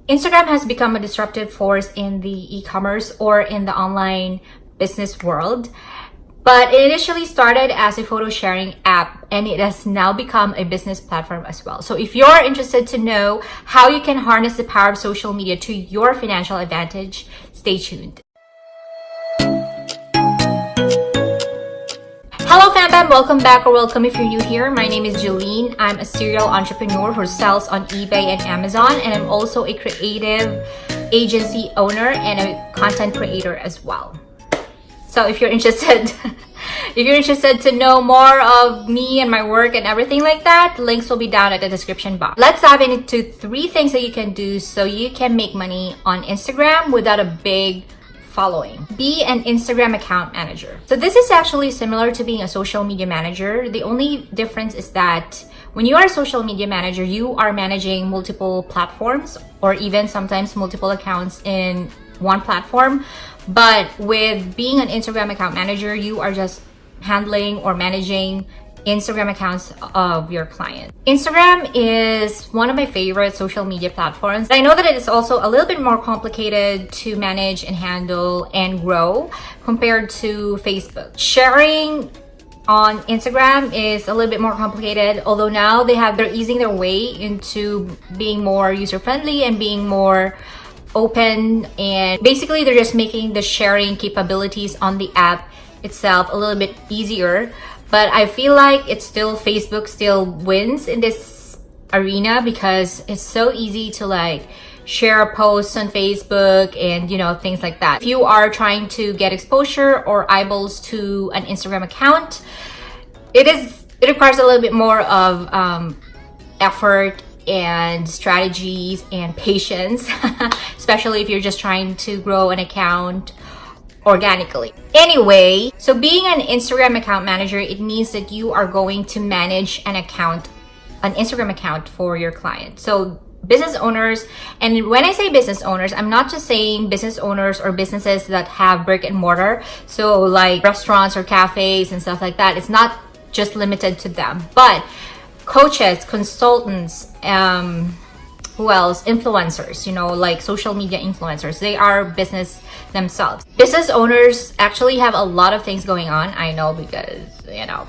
Instagram has become a disruptive force in the e-commerce or in the online business world. But it initially started as a photo sharing app, and it has now become a business platform as well. So if you're interested to know how you can harness the power of social media to your financial advantage, stay tuned. Hello fam, welcome back or welcome if you're new here. My name is Geline. I'm a serial entrepreneur who sells on eBay and Amazon, and I'm also a creative agency owner and a content creator as well. So if you're interested, to know more of me and my work and everything like that, links will be down at the description box. Let's dive into 3 things that you can do so you can make money on Instagram without a big following. Be an Instagram account manager. So this is actually similar to being a social media manager. The only difference is that when you are a social media manager, you are managing multiple platforms or even sometimes multiple accounts in one platform. But with being an Instagram account manager, you are just handling or managing Instagram accounts of your client. Instagram is one of my favorite social media platforms. I know that it is also a little bit more complicated to manage and handle and grow compared to Facebook. Sharing on Instagram is a little bit more complicated, although now they're easing their way into being more user-friendly and being more open, and basically they're just making the sharing capabilities on the app itself a little bit easier. But I feel like Facebook still wins in this arena because it's so easy to share posts on Facebook and things like that. If you are trying to get exposure or eyeballs to an Instagram account, it requires a little bit more of effort and strategies and patience, especially if you're just trying to grow an account organically. Anyway, so being an Instagram account manager, it means that you are going to manage an Instagram account for your client. So business owners, and when I say business owners, I'm not just saying business owners or businesses that have brick and mortar, so like restaurants or cafes and stuff like that. It's not just limited to them, but coaches, consultants, who else? Influencers, like social media influencers. They are business themselves. Business owners actually have a lot of things going on. I know because,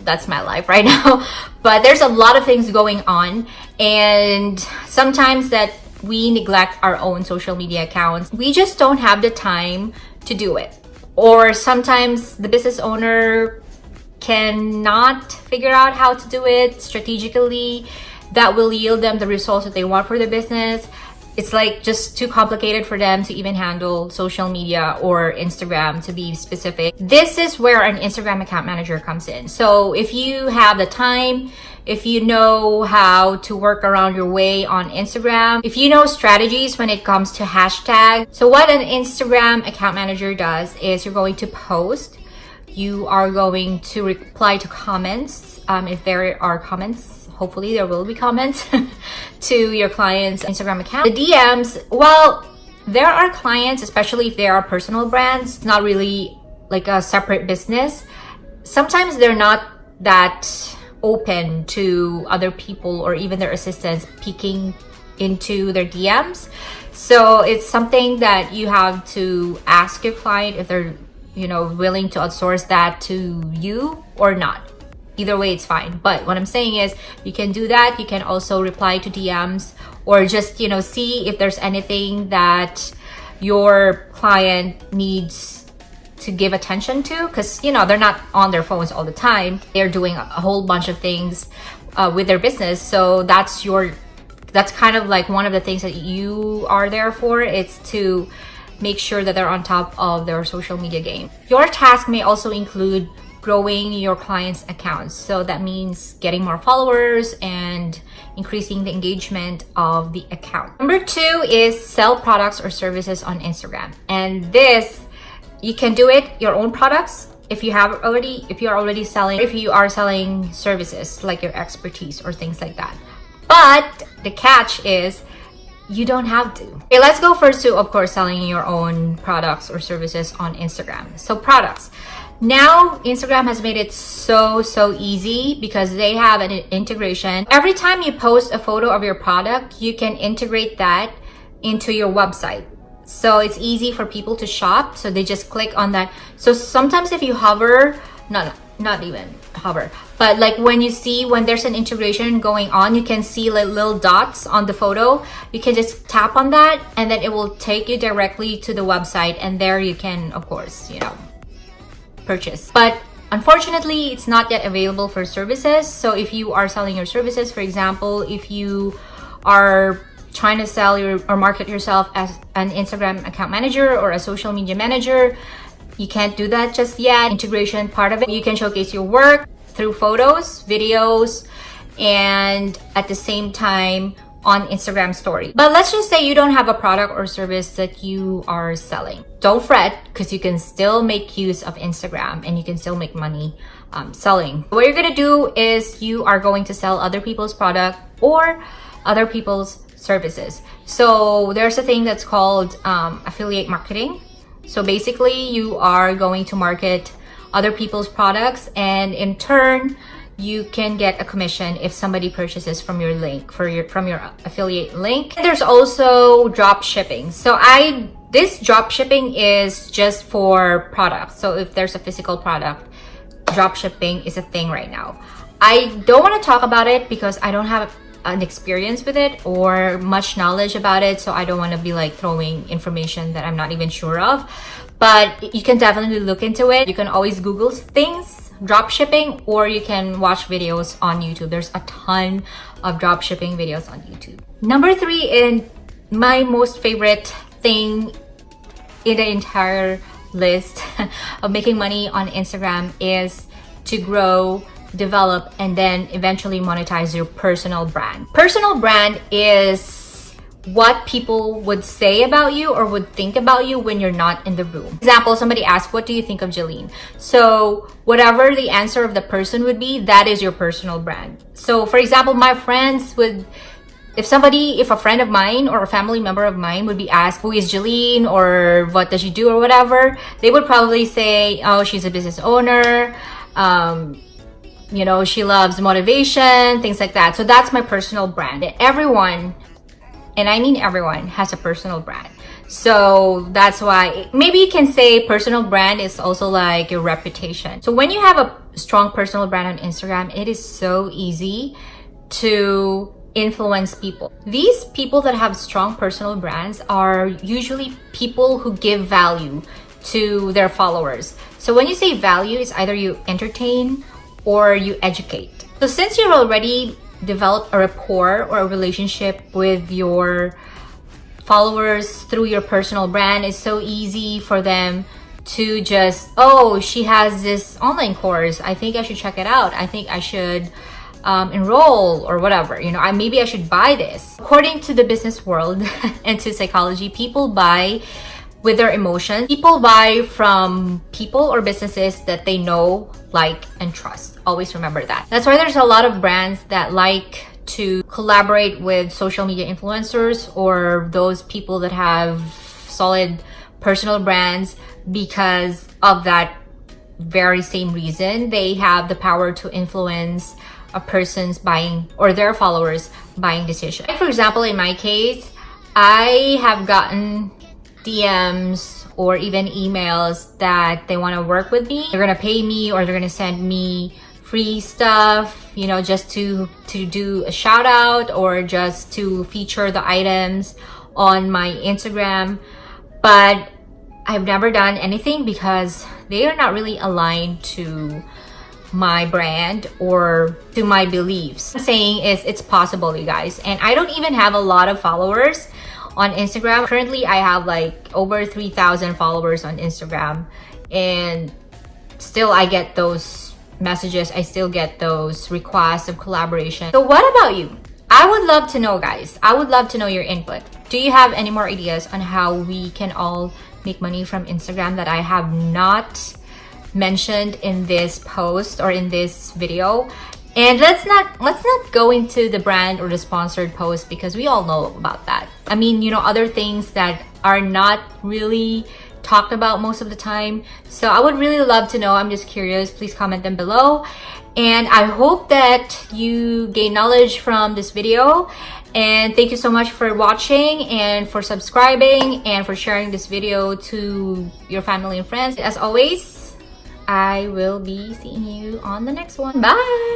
that's my life right now. But there's a lot of things going on. And sometimes that we neglect our own social media accounts. We just don't have the time to do it. Or sometimes the business owner cannot figure out how to do it strategically that will yield them the results that they want for their business. It's just too complicated for them to even handle social media or Instagram, to be specific. This is where an Instagram account manager comes in. So if you have the time, if you know how to work around your way on Instagram, if you know strategies when it comes to hashtag. So what an Instagram account manager does is you're going to post, you are going to reply to comments, if there are comments. Hopefully there will be comments to your client's Instagram account. The DMs, well, there are clients, especially if they are personal brands, not really like a separate business. Sometimes they're not that open to other people or even their assistants peeking into their DMs. So it's something that you have to ask your client if they're, willing to outsource that to you or not. Either way, it's fine. But what I'm saying is you can do that. You can also reply to DMs or just, see if there's anything that your client needs to give attention to, because, they're not on their phones all the time. They're doing a whole bunch of things with their business. So that's kind of like one of the things that you are there for. It's to make sure that they're on top of their social media game. Your task may also include growing your clients' accounts. So that means getting more followers and increasing the engagement of the account. Number 2 is sell products or services on Instagram. And this, you can do it your own products if you are already selling, if you are selling services like your expertise or things like that. But the catch is you don't have to. Okay, let's go first to, of course, selling your own products or services on Instagram. So products. Now, Instagram has made it so easy because they have an integration. Every time you post a photo of your product, you can integrate that into your website. So it's easy for people to shop. So they just click on that. So sometimes if you hover, not even hover, but like when there's an integration going on, you can see like little dots on the photo. You can just tap on that and then it will take you directly to the website, and there you can, of course, purchase. But unfortunately, it's not yet available for services. So if you are selling your services, for example, if you are trying to sell or market yourself as an Instagram account manager or a social media manager, you can't do that just yet. Integration part of it, you can showcase your work through photos, videos, and at the same time on Instagram story. But let's just say you don't have a product or service that you are selling. Don't fret, because you can still make use of Instagram and you can still make money selling. What you're gonna do is you are going to sell other people's product or other people's services. So there's a thing that's called affiliate marketing. So basically you are going to market other people's products, and in turn you can get a commission if somebody purchases from your link, from your affiliate link. And there's also drop shipping. So this drop shipping is just for products. So if there's a physical product, drop shipping is a thing right now. I don't want to talk about it because I don't have an experience with it or much knowledge about it, so I don't want to be like throwing information that I'm not even sure of. But you can definitely look into it. You can always Google things, drop shipping, or you can watch videos on YouTube. There's a ton of drop shipping videos on YouTube. Number 3, and my most favorite thing in the entire list of making money on Instagram is to grow, develop, and then eventually monetize your personal brand. Personal brand is what people would say about you or would think about you when you're not in the room. For example, somebody asks, what do you think of Geline? So whatever the answer of the person would be, that is your personal brand. So for example, my friends would, if a friend of mine or a family member of mine would be asked, who is Geline, or what does she do, or whatever, they would probably say, oh, she's a business owner, she loves motivation, things like that. So that's my personal brand. Everyone, and I mean everyone, has a personal brand. So that's why maybe you can say personal brand is also like your reputation. So when you have a strong personal brand on Instagram, it is so easy to influence people. These people that have strong personal brands are usually people who give value to their followers. So when you say value, it's either you entertain or you educate. So since you've already developed a rapport or a relationship with your followers through your personal brand, it's so easy for them to just, oh, she has this online course, I think I should check it out, I think I should enroll, or whatever, maybe I should buy this. According to the business world and to psychology, people buy with their emotions. People buy from people or businesses that they know, like, and trust. Always remember that. That's why there's a lot of brands that like to collaborate with social media influencers or those people that have solid personal brands, because of that very same reason. They have the power to influence a person's buying or their followers' buying decision. Like for example, in my case, I have gotten DMs or even emails that they want to work with me. They're gonna pay me, or they're gonna send me free stuff, just to do a shout out or just to feature the items on my Instagram. But I've never done anything because they are not really aligned to my brand or to my beliefs. What I'm saying is it's possible, you guys. And I don't even have a lot of followers on Instagram. Currently, I have like over 3,000 followers on Instagram, and still I get those messages. I still get those requests of collaboration. So what about you? I would love to know, guys. I would love to know your input. Do you have any more ideas on how we can all make money from Instagram that I have not mentioned in this post or in this video? And let's not go into the brand or the sponsored post, because we all know about that. I mean, other things that are not really talked about most of the time. So I would really love to know. I'm just curious. Please comment them below. And I hope that you gain knowledge from this video. And thank you so much for watching and for subscribing and for sharing this video to your family and friends. As always, I will be seeing you on the next one. Bye!